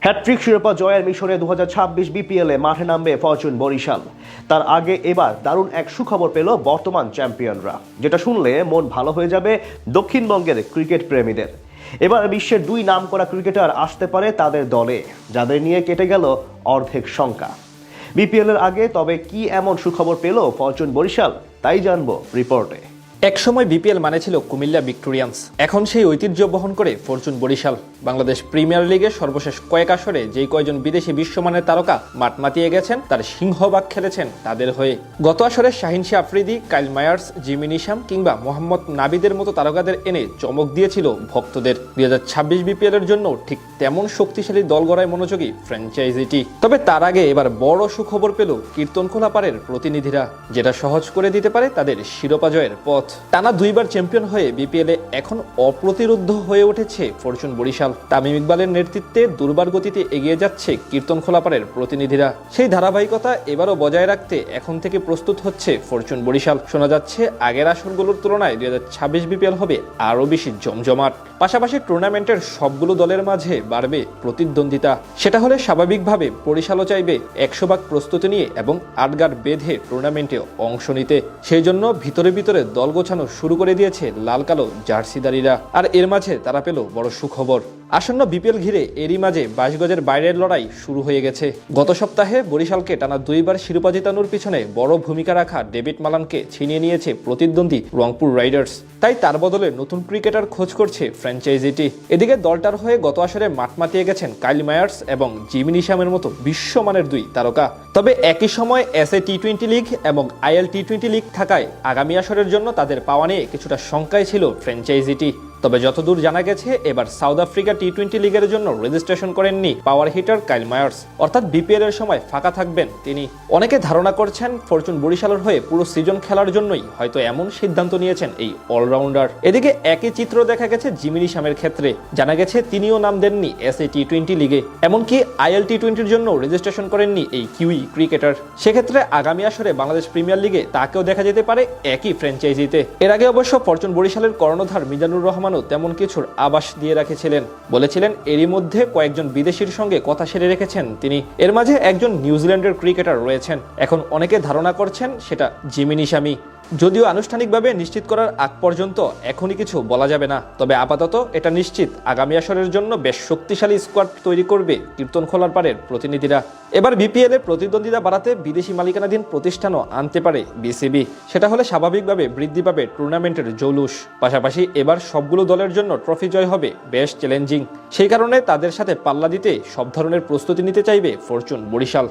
Hat trick শিরোপা জয়ের মিশনে 2026 বিপিএলে মাঠে নামবে ফরচুন বরিশাল। তার আগে এবার দারুণ এক সুখবর পেল বর্তমান চ্যাম্পিয়নরা, যেটা শুনলে মন ভালো হয়ে যাবে দক্ষিণবঙ্গের ক্রিকেট প্রেমীদের। এবার বিশ্বের দুই নামকরা ক্রিকেটার আসতে পারে তাদের দলে, যাদের নিয়ে কেটে গেল অর্ধেক শঙ্কা। বিপিএলের আগে তবে কি এমন সুখবর পেল ফরচুন বরিশাল, তাই জানবো রিপোর্টে। একসময় বিপিএল মানে ছিল কুমিল্লা ভিক্টোরিয়ান্স, এখন সেই ঐতিহ্য বহন করে ফরচুন বরিশাল। বাংলাদেশ প্রিমিয়ার লিগের সর্বশেষ কয়েক আসরে যেই কয়জন বিদেশি বিশ্বমানের তারকা মাঠ মাতিয়ে গেছেন, তার সিংহভাগ খেলেছেন তাদের হয়ে। গত আসরে Shaheen Shah Afridi, Kyle Mayers, Jimmy Neesham কিংবা মোহাম্মদ নাবিদের মতো তারকাদের এনে চমক দিয়েছিল ভক্তদের। 2026 বিপিএল এর জন্য ঠিক তেমন শক্তিশালী দল গড়ায় মনোযোগী ফ্র্যাঞ্চাইজিটি। তবে তার আগে এবার বড় সুখবর পেল কীর্তনখোলা পাড়ের প্রতিনিধিরা, যেটা সহজ করে দিতে পারে তাদের শিরোপা জয়ের পথ। টানা দুইবার চ্যাম্পিয়ন হয়ে বিপিএলে এখন অপ্রতিরোধ্য হয়ে উঠেছে ফরচুন বরিশাল। তামিম ইকবালের নেতৃত্বে দুর্বার গতিতে এগিয়ে যাচ্ছে কীর্তনখোলা পাড়ের প্রতিনিধিরা। সেই ধারাবাহিকতা এবারও বজায় রাখতে এখন থেকে প্রস্তুত হচ্ছে ফরচুন বরিশাল। শোনা যাচ্ছে আগের আসরগুলোর তুলনায় 2026 বিপিএল হবে আরও বেশি জমজমাট। পাশাপাশি টুর্নামেন্টের সবগুলো দলের মাঝে বাড়বে প্রতিদ্বন্দ্বিতা। সেটা হলে স্বাভাবিকভাবে বরিশালও চাইবে 100 ভাগ প্রস্তুতি নিয়ে এবং আটগাড় বেঁধে টুর্নামেন্টে অংশ নিতে। সেই জন্য ভিতরে ভিতরে দল গোছানো শুরু করে দিয়েছে লাল কালো জার্সিদারিরা। আর এর মাঝে তারা পেল বড় সুখবর। আসন্ন বিপিএল ঘিরে এরই মাঝে 22 গজের বাইরের লড়াই শুরু হয়ে গেছে। গত সপ্তাহে বরিশালকে টানা দুইবার শিরোপা জেতানোর পিছনে বড় ভূমিকা রাখা ডেভিড মালানকে ছিনিয়ে নিয়েছে প্রতিদ্বন্দ্বী রংপুর রাইডার্স। তাই তার বদলে নতুন ক্রিকেটার খোঁজ করছে ফ্র্যাঞ্চাইজিটি। এদিকে দলটার হয়ে গত আসরে মাঠ মাতিয়ে গেছেন কাইল মায়ার্স এবং জিমি নিশামের মতো বিশ্বমানের দুই তারকা। তবে একই সময় এসএ টি-20 লিগ এবং আইএল টি-20 লিগ থাকায় আগামী আসরের জন্য তাদের পাওয়া নিয়ে কিছুটা শঙ্কায় ছিল ফ্র্যাঞ্চাইজিটি। তবে যতদূর জানা গেছে, এবার সাউথ আফ্রিকা টি-20 লিগের জন্য রেজিস্ট্রেশন করেননি পাওয়ার হিটার কাইল মায়ার্স, অর্থাৎ বিপিএল এর সময় ফাঁকা থাকবেন তিনি। অনেকে ধারণা করছেন ফরচুন বরিশালের হয়ে পুরো সিজন খেলার জন্যই হয়তো এমন সিদ্ধান্ত নিয়েছেন এই অলরাউন্ডার। এদিকে একই চিত্র দেখা গেছে জিমি নিশামের ক্ষেত্রে। জানা গেছে তিনিও নাম দেননি এসএ টি-20 লিগে, এমনকি আইএল টি-20 জন্য রেজিস্ট্রেশন করেননি এই কিউই ক্রিকেটার। সেক্ষেত্রে আগামী আসরে বাংলাদেশ প্রিমিয়ার লিগে তাকেও দেখা যেতে পারে একই ফ্র্যাঞ্চাইজিতে। এর আগে অবশ্য ফরচুন বরিশালের কর্ণধার মিজানুর রহমান তেমন কিছুর আভাস দিয়ে রেখেছিলেন। বলেছিলেন এরই মধ্যে কয়েকজন বিদেশির সঙ্গে কথা সেরে রেখেছেন তিনি। এর মাঝে একজন নিউজিল্যান্ডের ক্রিকেটার রয়েছেন। এখন অনেকে ধারণা করছেন সেটা জিমি নিশামই। যদিও আনুষ্ঠানিকভাবে নিশ্চিত করার আগ পর্যন্ত এখনই কিছু বলা যাবে না, তবে আপাতত এটা নিশ্চিত আগামী আসরের জন্য বেশ শক্তিশালী স্কোয়াড তৈরি করবে কীর্তনখোলার পাড়ের প্রতিনিধিরা। এবার বিপিএল এ প্রতিদ্বন্দ্বিতা বাড়াতে বিদেশি মালিকানাধীন প্রতিষ্ঠানও আনতে পারে বিসিবি। সেটা হলে স্বাভাবিকভাবে বৃদ্ধি পাবে টুর্নামেন্টের জৌলুস। পাশাপাশি এবার সবগুলো দলের জন্য ট্রফি জয় হবে বেশ চ্যালেঞ্জিং। সেই কারণে তাদের সাথে পাল্লা দিতে সব ধরনের প্রস্তুতি নিতে চাইবে ফরচুন বরিশাল।